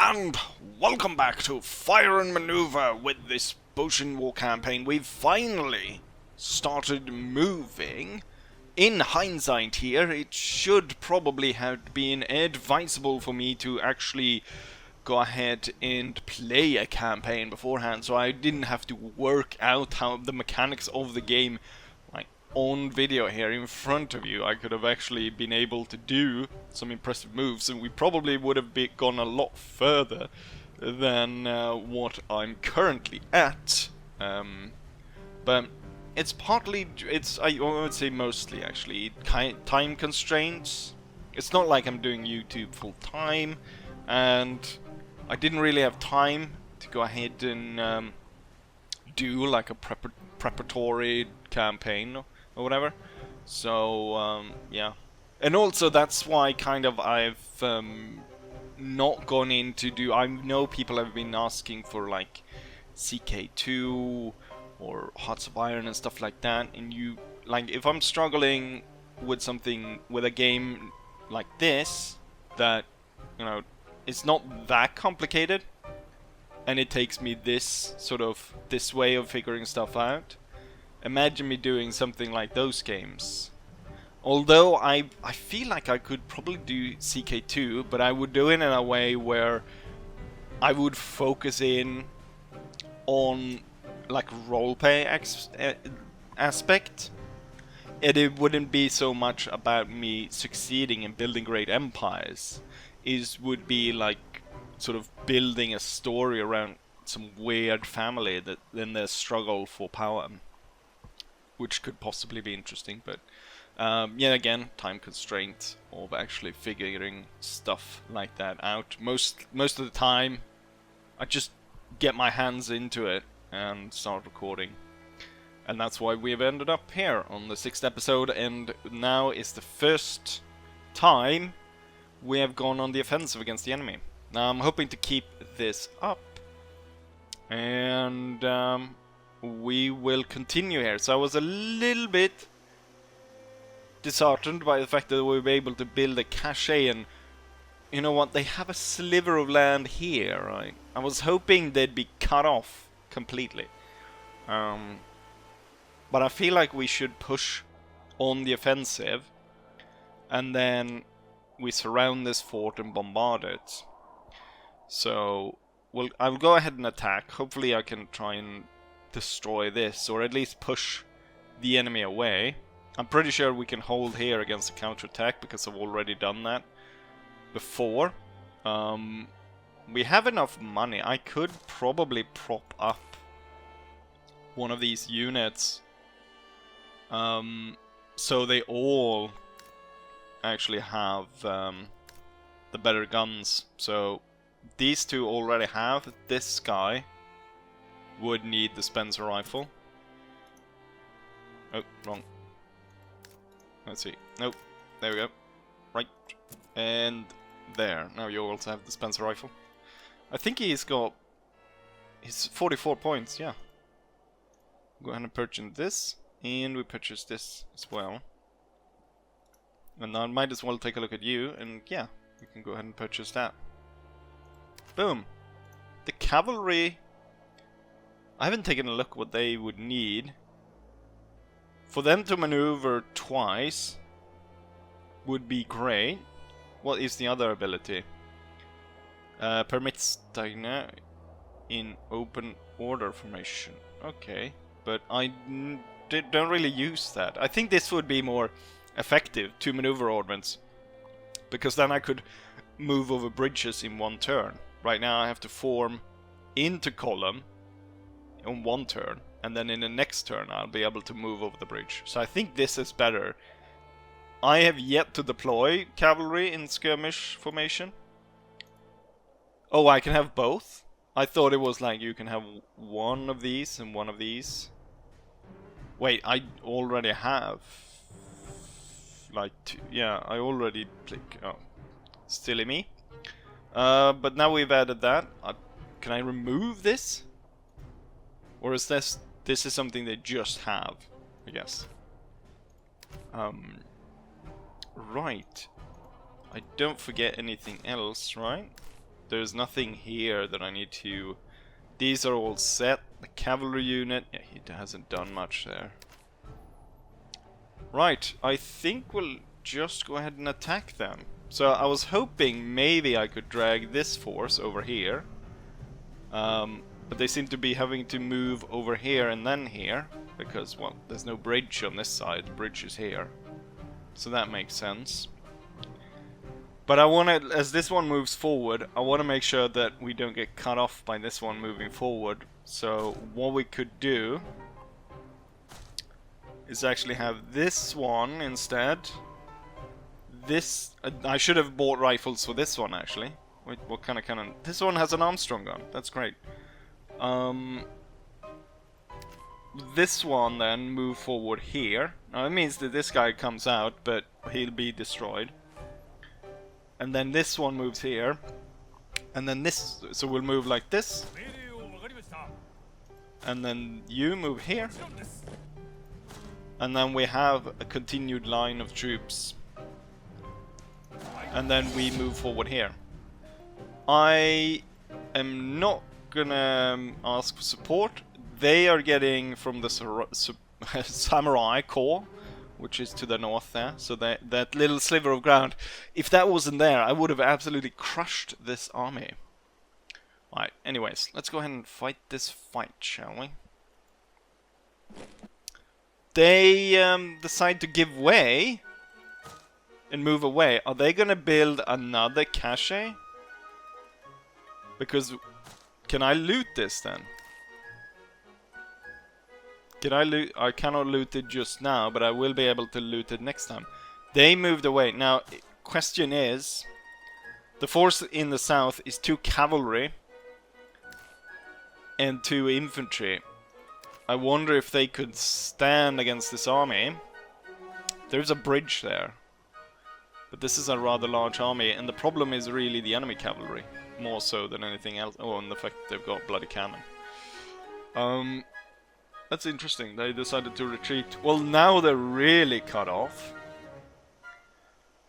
And welcome back to Fire and Maneuver with this Boshin War campaign. We've finally started moving. In hindsight here, it should probably have been advisable for me to actually go ahead and play a campaign beforehand, so I didn't have to work out how the mechanics of the game like on video here in front of you. I could have actually been able to do some impressive moves, and we probably would have gone a lot further than what I'm currently at. But it's partly, I would say mostly actually, time constraints. It's not like I'm doing YouTube full time, and I didn't really have time to go ahead and do like a preparatory campaign or whatever. So yeah, and also that's why kind of I've not gone in to do. I know people have been asking for like CK2 or Hearts of Iron and stuff like that, and you like if I'm struggling with something with a game like this that it's not that complicated, and it takes me this way of figuring stuff out. Imagine me doing something like those games. Although I feel like I could probably do CK2, but I would do it in a way where I would focus in on like roleplay aspect, and it wouldn't be so much about me succeeding and building great empires. Would be like sort of building a story around some weird family that then their struggle for power, which could possibly be interesting. But yeah, again, time constraint of actually figuring stuff like that out. Most of the time, I just get my hands into it and start recording. And that's why we've ended up here on the 6th episode, and now is the first time we have gone on the offensive against the enemy. Now I'm hoping to keep this up, and we will continue here. So I was a little bit disheartened by the fact that we were able to build a cache, and you know what, they have a sliver of land here, right? I was hoping they'd be cut off completely. But I feel like we should push on the offensive, and then we surround this fort and bombard it. So I'll go ahead and attack. Hopefully I can try and destroy this, or at least push the enemy away. I'm pretty sure we can hold here against a counterattack, because I've already done that before. We have enough money. I could probably prop up one of these units, so they all actually have the better guns. So these two already have. This guy would need the Spencer rifle. Oh, wrong. Let's see. Nope. There we go. Right. And there. Now you also have the Spencer rifle. I think he's 44 points, yeah. Go ahead and purchase this, and we purchase this as well. And now I might as well take a look at you, and yeah, we can go ahead and purchase that. Boom. The cavalry, I haven't taken a look what they would need. For them to maneuver twice would be great. What is the other ability? Permits Dagna in open order formation. Okay, but I don't really use that. I think this would be more effective, 2 maneuver ordnance, because then I could move over bridges in one turn. Right now I have to form into column on one turn, and then in the next turn I'll be able to move over the bridge. So I think this is better. I have yet to deploy cavalry in skirmish formation. Oh, I can have both? I thought it was like you can have one of these and one of these. Wait, I already have like two. Yeah, I already click. Oh, silly me. But now we've added that. Can I remove this? Or is this is something they just have, I guess. Right. I don't forget anything else, right? there's nothing here that I need to... These are all set. The cavalry unit, yeah, he hasn't done much there. Right, I think we'll just go ahead and attack them. So I was hoping maybe I could drag this force over here. But they seem to be having to move over here and then here. Because, well, there's no bridge on this side. The bridge is here. So that makes sense. But I want to, as this one moves forward, I want to make sure that we don't get cut off by this one moving forward. So what we could do is actually have this one instead. This, I should have bought rifles for this one actually. Wait, what kind of cannon? This one has an Armstrong gun. That's great. This one then move forward here. Now it means that this guy comes out, but he'll be destroyed. And then this one moves here. And then this, so we'll move like this. And then you move here. And then we have a continued line of troops. And then we move forward here. I am not gonna ask for support. They are getting from the Samurai Corps, which is to the north there. So that little sliver of ground, if that wasn't there, I would have absolutely crushed this army. Alright, anyways, let's go ahead and fight this fight, shall we? They decide to give way and move away. Are they gonna build another cache? Because, can I loot this then? Can I loot? I cannot loot it just now, but I will be able to loot it next time. They moved away. Now, question is, the force in the south is 2 cavalry and 2 infantry. I wonder if they could stand against this army. There's a bridge there. But this is a rather large army, and the problem is really the enemy cavalry. More so than anything else. Oh, and the fact that they've got bloody cannon. That's interesting. They decided to retreat. Well, now they're really cut off.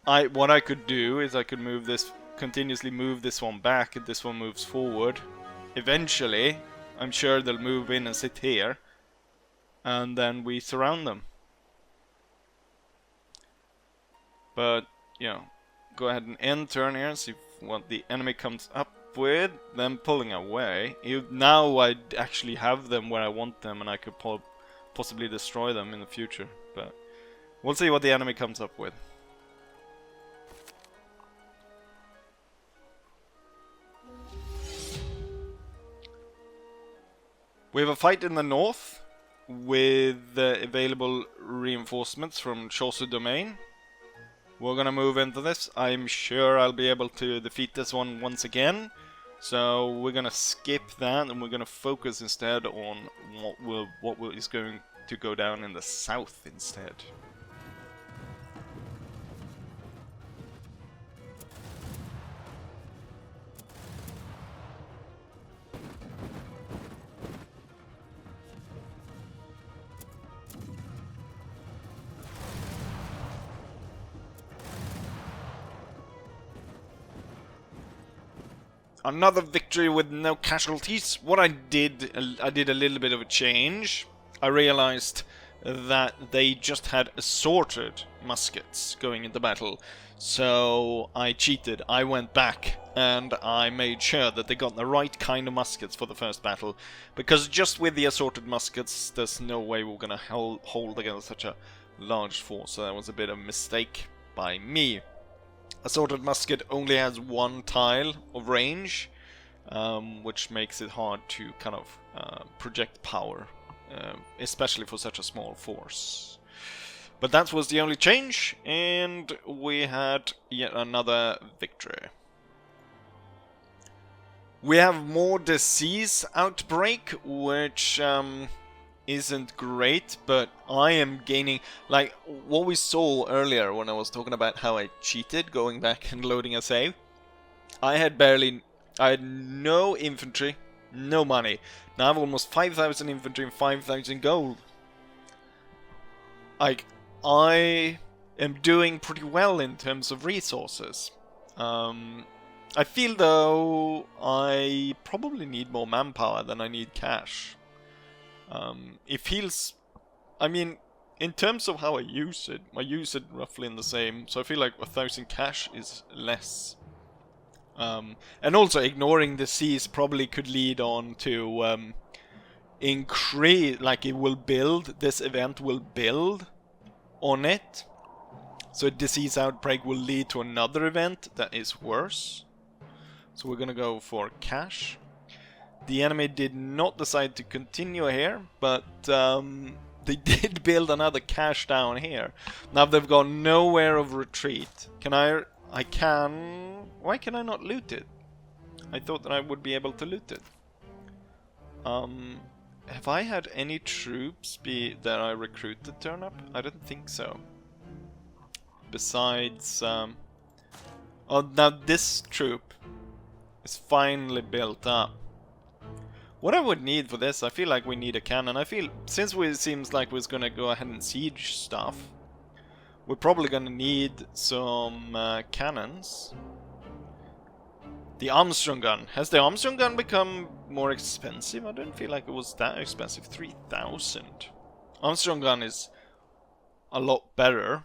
What I could do is I could move this, continuously move this one back, and this one moves forward. Eventually, I'm sure they'll move in and sit here. And then we surround them. But, you know, go ahead and end turn here, see what the enemy comes up with, them pulling away. Now I actually have them where I want them, and I could possibly destroy them in the future. But we'll see what the enemy comes up with. We have a fight in the north with available reinforcements from Chosu Domain. We're gonna move into this. I'm sure I'll be able to defeat this one once again. So we're gonna skip that, and we're gonna focus instead on what is going to go down in the south instead. Another victory with no casualties. What I did a little bit of a change. I realized that they just had assorted muskets going into battle. So I cheated. I went back and I made sure that they got the right kind of muskets for the first battle. Because just with the assorted muskets, there's no way we're gonna hold against such a large force. So that was a bit of a mistake by me. Assorted musket only has 1 tile of range, which makes it hard to kind of project power, especially for such a small force. But that was the only change, and we had yet another victory. We have more disease outbreak, which isn't great, but I am gaining, like what we saw earlier when I was talking about how I cheated going back and loading a save. I had no infantry, no money. Now I have almost 5,000 infantry and 5,000 gold. Like, I am doing pretty well in terms of resources. I feel though I probably need more manpower than I need cash. It feels, I mean, in terms of how I use it roughly in the same. So I feel like 1,000 cash is less. And also ignoring the seas probably could lead on to increase, like it will build, this event will build on it. So a disease outbreak will lead to another event that is worse. So we're gonna go for cash. The enemy did not decide to continue here, but they did build another cache down here. Now they've got nowhere of retreat. I can... Why can I not loot it? I thought that I would be able to loot it. Have I had any troops that I recruited turn up? I don't think so. Besides... oh, now this troop is finally built up. What I would need for this, I feel like we need a cannon. I feel, since it seems like we're gonna go ahead and siege stuff, we're probably gonna need some cannons. The Armstrong gun. Has the Armstrong gun become more expensive? I don't feel like it was that expensive. 3,000. Armstrong gun is a lot better,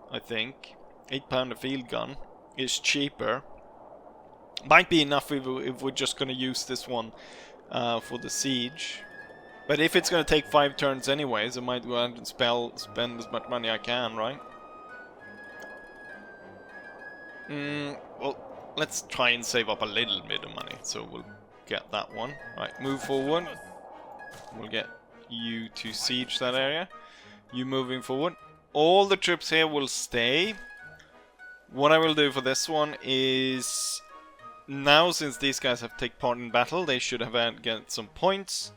I think. 8-pounder field gun is cheaper. Might be enough if we're just gonna use this one for the siege. But if it's gonna take 5 turns anyways, I might go ahead and spend as much money I can, right? Well, let's try and save up a little bit of money, so we'll get that one. Right, move forward. We'll get you to siege that area. You moving forward. All the troops here will stay. What I will do for this one is... Now, since these guys have taken part in battle, they should have get some points.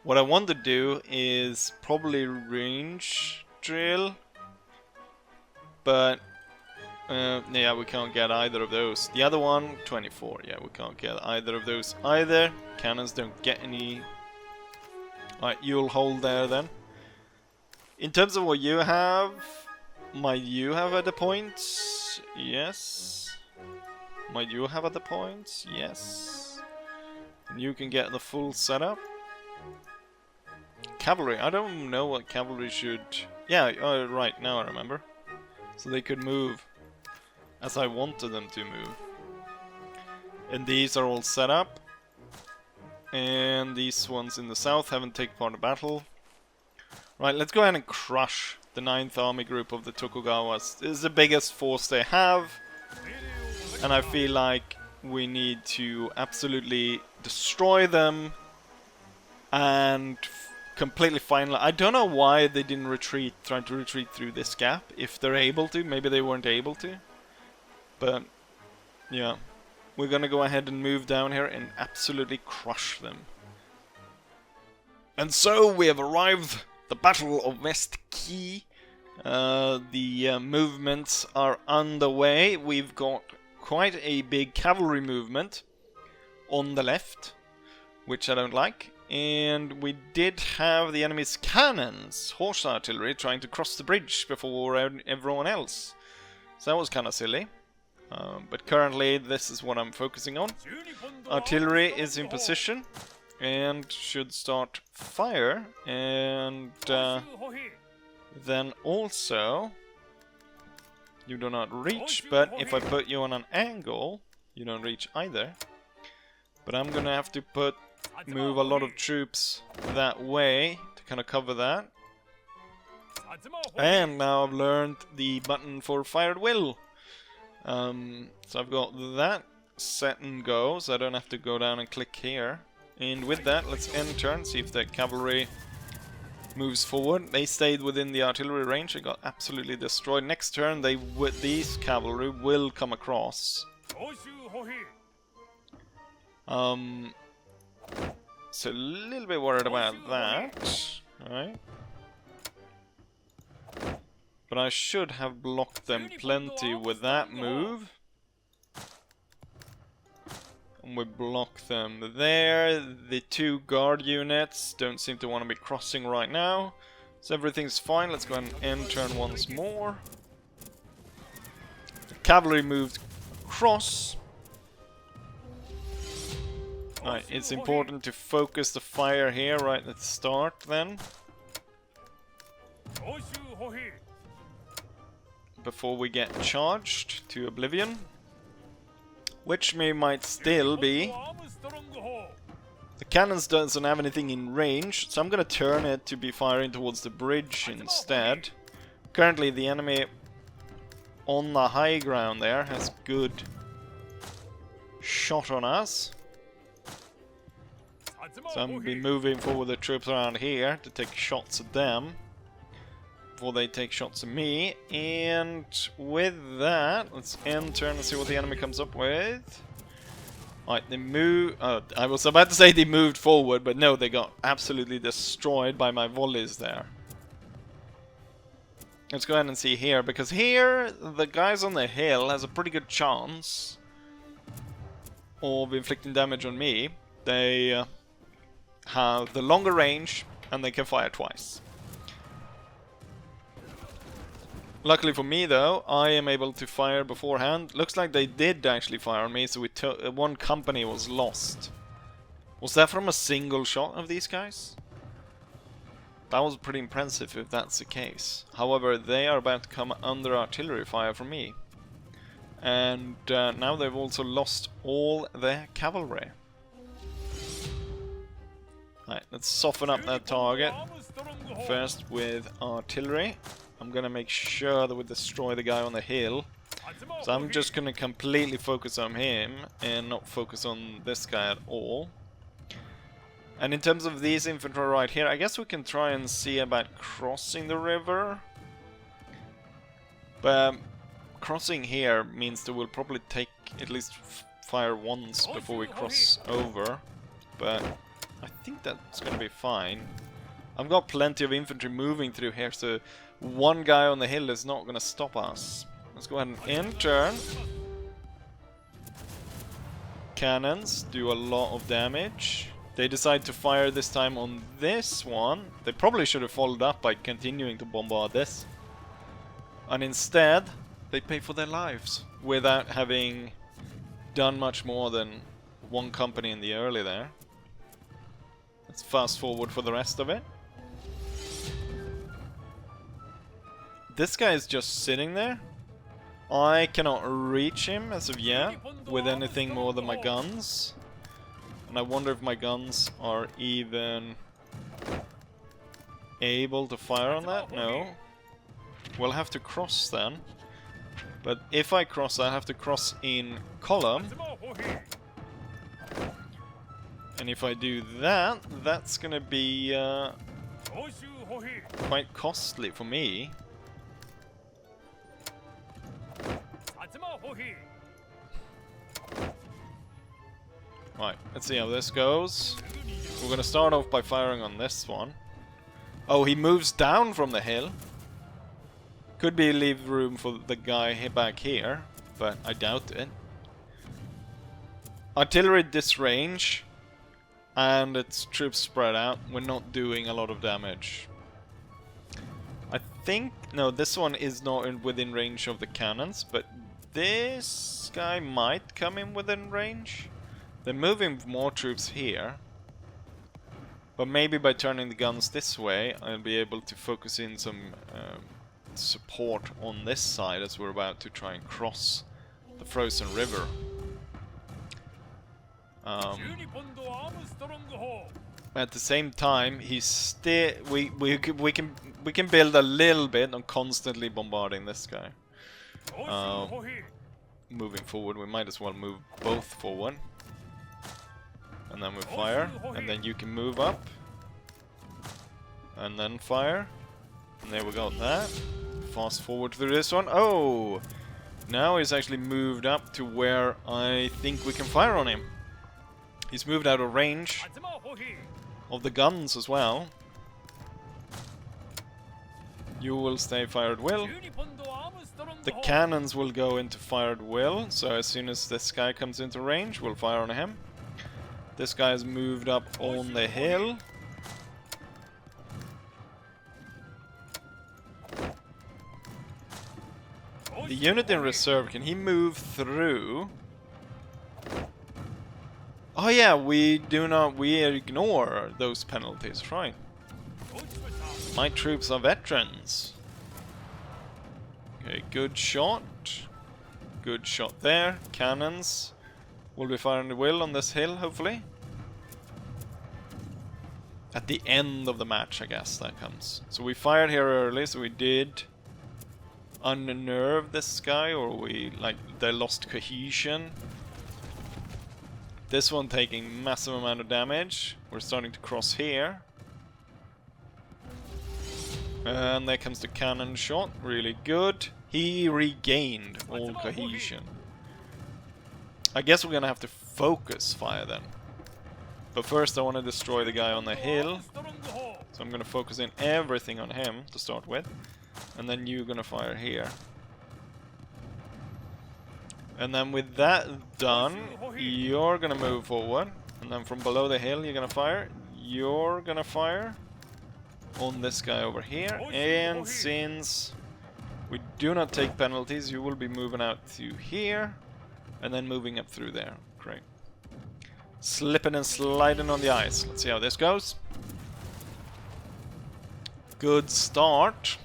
What I want to do is probably range drill. But, yeah, we can't get either of those. The other one, 24. Yeah, we can't get either of those either. Cannons don't get any. Alright, you'll hold there then. In terms of what you have, might you have other points? Yes. Might you have other points? Yes. And you can get the full setup. Cavalry. I don't know what cavalry should... Yeah, right, now I remember. So they could move as I wanted them to move. And these are all set up. And these ones in the south haven't taken part in battle. Right, let's go ahead and crush the 9th Army Group of the Tokugawas. This is the biggest force they have. And I feel like we need to absolutely destroy them and completely finalize. I don't know why they didn't retreat, trying to retreat through this gap. If they're able to, maybe they weren't able to. But, yeah. We're gonna go ahead and move down here and absolutely crush them. And so we have arrived. The Battle of West Key. The movements are underway. We've got quite a big cavalry movement on the left, which I don't like. And we did have the enemy's cannons, horse artillery, trying to cross the bridge before everyone else. So that was kind of silly. But currently this is what I'm focusing on. Artillery is in position and should start fire. And then also... You do not reach, but if I put you on an angle, you don't reach either. But I'm gonna have to move a lot of troops that way to kind of cover that. And now I've learned the button for fire at will. So I've got that set and go, so I don't have to go down and click here. And with that, let's end turn, see if the cavalry moves forward. They stayed within the artillery range and got absolutely destroyed. Next turn, these cavalry will come across. So a little bit worried about that. Alright. But I should have blocked them plenty with that move. And we block them there. The 2 guard units don't seem to want to be crossing right now. So everything's fine. Let's go ahead and end turn once more. The cavalry moved cross. Right, it's important to focus the fire here right at the start then. Before we get charged to oblivion. Which might still be. The cannons doesn't have anything in range, so I'm gonna turn it to be firing towards the bridge instead. Currently the enemy on the high ground there has good shot on us. So I'm gonna be moving forward the troops around here to take shots at them before they take shots at me. And with that, let's end turn and see what the enemy comes up with. Alright, they move. I was about to say they moved forward, but no, they got absolutely destroyed by my volleys there. Let's go ahead and see here, because here the guys on the hill has a pretty good chance of inflicting damage on me. They have the longer range and they can fire twice. Luckily for me though, I am able to fire beforehand. Looks like they did actually fire on me, so one company was lost. Was that from a single shot of these guys? That was pretty impressive if that's the case. However, they are about to come under artillery fire from me. And now they've also lost all their cavalry. Right, let's soften up that target. First with artillery. I'm gonna make sure that we destroy the guy on the hill. So I'm just gonna completely focus on him and not focus on this guy at all. And in terms of these infantry right here, I guess we can try and see about crossing the river. But crossing here means that we'll probably take at least fire once before we cross over. But I think that's gonna be fine. I've got plenty of infantry moving through here, so one guy on the hill is not gonna stop us. Let's go ahead and in-turn. Cannons do a lot of damage. They decide to fire this time on this one. They probably should have followed up by continuing to bombard this. And instead, they pay for their lives without having done much more than one company in the early there. Let's fast forward for the rest of it. This guy is just sitting there. I cannot reach him as of yet with anything more than my guns. And I wonder if my guns are even able to fire on that? No. We'll have to cross then. But if I cross, I have to cross in column. And if I do that, that's gonna be quite costly for me. Right, let's see how this goes. We're gonna start off by firing on this one. Oh, he moves down from the hill. Could be leave room for the guy back here, but I doubt it. Artillery this range, and its troops spread out. We're not doing a lot of damage. I think... no, this one is not within range of the cannons, but this guy might come in within range. They're moving more troops here. But maybe by turning the guns this way, I'll be able to focus in some support on this side as we're about to try and cross the frozen river. At the same time, he's still... we can build a little bit on constantly bombarding this guy. Moving forward, we might as well move both forward. And then we fire, and then you can move up. And then fire. And there we got that. Fast forward through this one. Oh! Now he's actually moved up to where I think we can fire on him. He's moved out of range of the guns as well. You will stay fire at will. The cannons will go into fire at will, so as soon as this guy comes into range, we'll fire on him. This guy has moved up on the hill. The unit in reserve, can he move through? Oh yeah, we ignore those penalties, right? My troops are veterans. Okay, good shot. Good shot there. Cannons will be firing the will on this hill, hopefully. At the end of the match, I guess, that comes. So we fired here early, so we did unnerve this guy, or they lost cohesion. This one taking massive amount of damage. We're starting to cross here. And there comes the cannon shot, really good. He regained all cohesion. I guess we're gonna have to focus fire then. But first I want to destroy the guy on the hill. So I'm gonna focus in everything on him to start with. And then you're gonna fire here. And then with that done, you're gonna move forward. And then from below the hill you're gonna fire. You're gonna fire on this guy over here. And since we do not take penalties, you will be moving out to here. And then moving up through there. Great. Slipping and sliding on the ice. Let's see how this goes. Good start.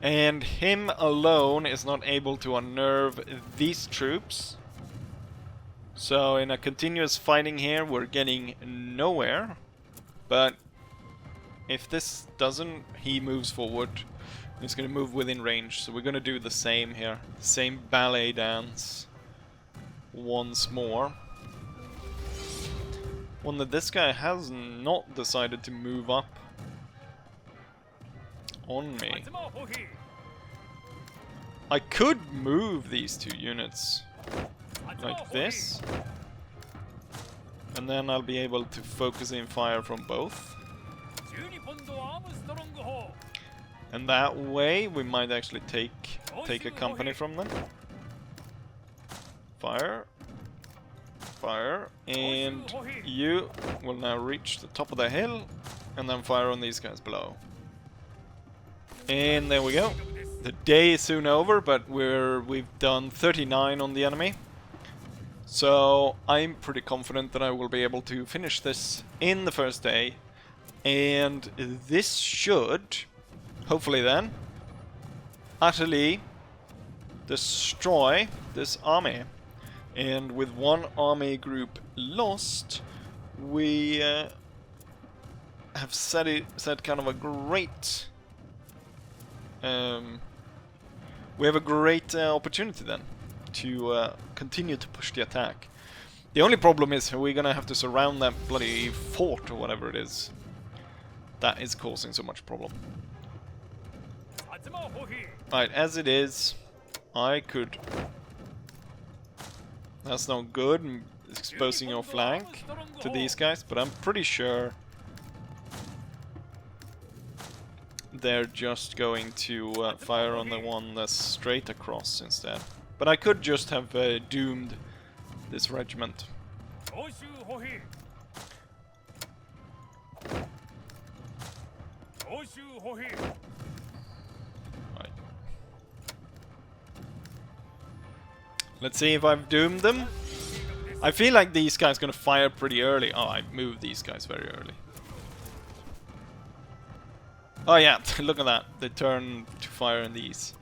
And him alone is not able to unnerve these troops. So in a continuous fighting here, we're getting nowhere. But if this doesn't, he moves forward. He's going to move within range. So we're going to do the same here. Same ballet dance. Once more. Wonder this guy has not decided to move up on me. I could move these two units like this, and then I'll be able to focus in fire from both. And that way we might actually take a company from them. Fire. Fire. And you will now reach the top of the hill and then fire on these guys below. And there we go. The day is soon over, but we've done 39 on the enemy. So I'm pretty confident that I will be able to finish this in the first day. And this should, hopefully then, utterly destroy this army. And with one army group lost, we have set kind of a great... we have a great opportunity then to continue to push the attack. The only problem is we're gonna have to surround that bloody fort or whatever it is. That is causing so much problem. Right, as it is, I could... That's not good, exposing your flank to these guys, but I'm pretty sure they're just going to fire on the one that's straight across instead. But I could just have doomed this regiment. Right. Let's see if I've doomed them. I feel like these guys are gonna fire pretty early. Oh, I moved these guys very early. Oh yeah, look at that. They turn to fire on these.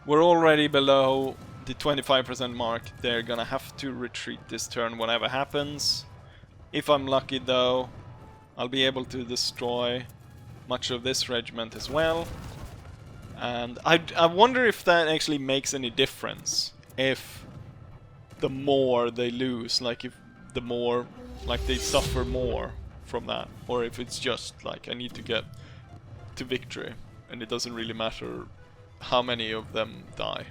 We're already below the 25% mark. They're gonna have to retreat this turn whatever happens. If I'm lucky though, I'll be able to destroy much of this regiment as well. And I wonder if that actually makes any difference. If the more they lose, like if the more, like they suffer more from that. Or if it's just like I need to get to victory and it doesn't really matter how many of them die.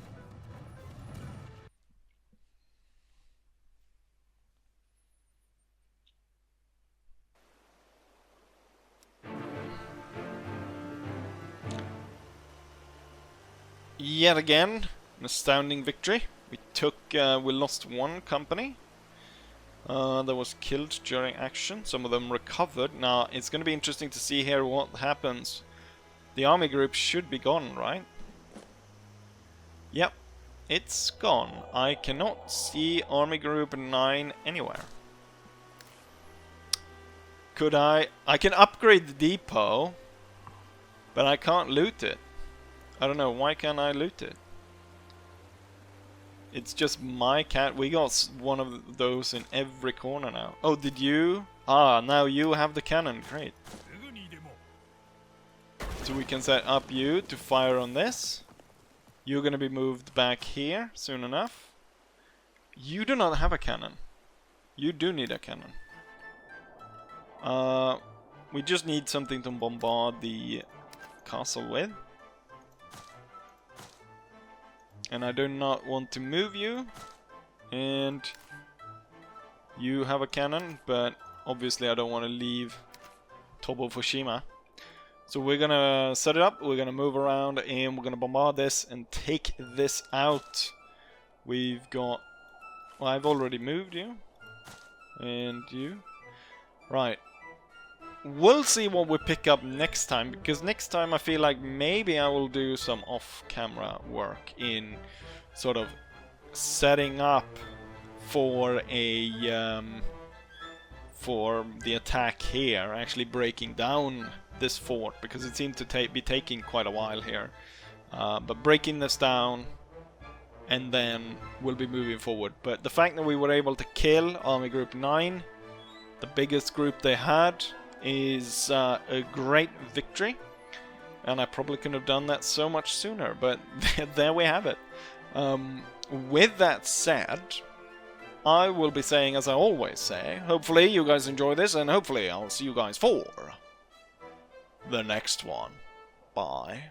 Yet again, an astounding victory. We lost one company that was killed during action. Some of them recovered. Now, it's going to be interesting to see here what happens. The army group should be gone, right? Yep, it's gone. I cannot see Army Group 9 anywhere. Could I? I can upgrade the depot, but I can't loot it. I don't know, why can't I loot it? It's just my cat. We got one of those in every corner now. Oh, did you? Ah, now you have the cannon. Great. So we can set up you to fire on this. You're gonna be moved back here soon enough. You do not have a cannon. You do need a cannon. We just need something to bombard the castle with. And I do not want to move you. And you have a cannon, but obviously I don't want to leave Tobo Fushima. So we're gonna set it up, we're gonna move around, and we're gonna bombard this and take this out. We've got... well, I've already moved you. And you. Right. We'll see what we pick up next time, because next time I feel like maybe I will do some off-camera work in sort of setting up for a for the attack here, actually breaking down this fort, because it seemed to be taking quite a while here. But breaking this down, and then we'll be moving forward. But the fact that we were able to kill Army Group 9, the biggest group they had, is a great victory, and I probably couldn't have done that so much sooner, but there we have it. With that said, I will be saying, as I always say, hopefully you guys enjoy this, and hopefully I'll see you guys for the next one. Bye.